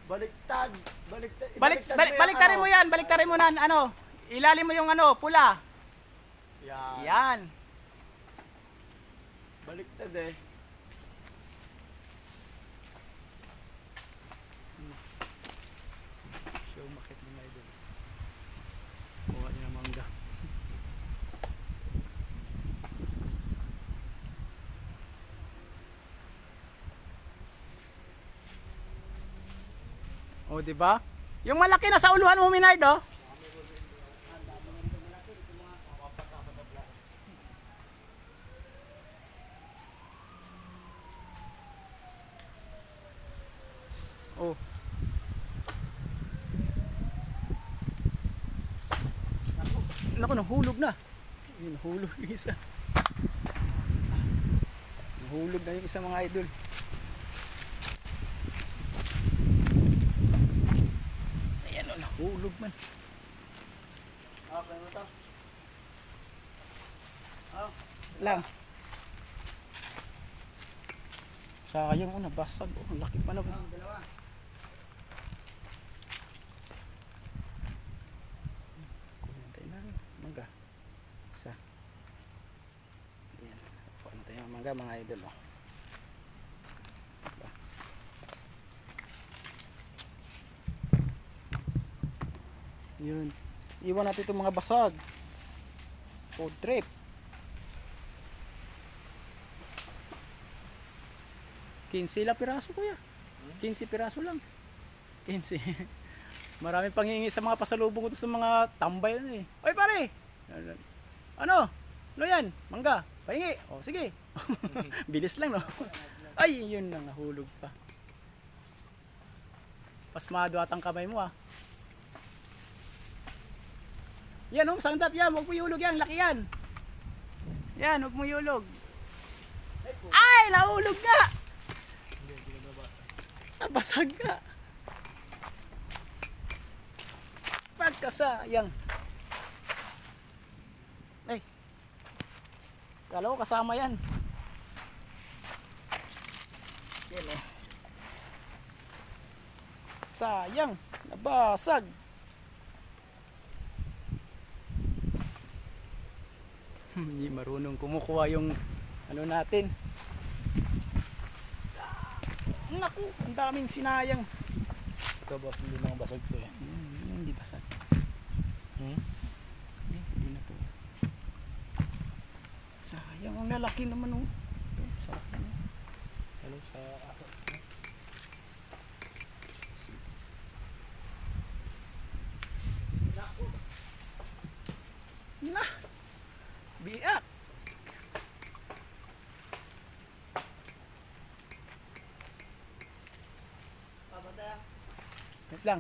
Baliktad. Baliktad. Baliktarin mo yan, baliktarin mo na, ano, ilalim mo yung ano, pula. Yan. Yan. Baliktad eh. Show makit mo nga doon. Kuha niya ng mangga. Oh, di ba? Yung malaki na sa uluhan mo, Minard, oh. Oh. Naku, nahulog na. Ayun, nahulog yung isa. Nahulog na yung isa, mga idol. Ayan, oh, nahulog man. Okay mo to. Oh. Lang. Sayang, oh, nabasag. Oh, laki pa na. Dalawa. Tayo na, mangga. Isa. Ayan. Kuha na tayo ng mangga, mga idol, oh. Diba? Yun. Iwan natin itong mga basag. Food trip. Kinsila piraso, kuya. 15 piraso lang. 15. Marami panghingi sa mga pasalubong ko to sa mga tambay ano eh. Oy pare. Ano? Ano yan? Mangga. Pahingi. O sige. Bilis lang no. Ay, yun na nahulog pa. Pasmado at ang kamay mo ah. Yan oh, sandap yan. Huwag mo iulog yan. Laki yan. Yan, huwag mo iulog. Ay, nahulog nga. Nabasag nga. Pagkasayang. Ay. Kala ko kasama yan. Yan oh. Sayang. Nabasag. Hindi marunong kumukuha yung ano natin. Naku, ang daming sinayang. Ito boss, hindi mga basag to eh. Hindi basag. Hindi na po. Sayang, ang lalaki naman oh. Ito, sarap na. Hello sa ako. Na! Biak! Wait lang.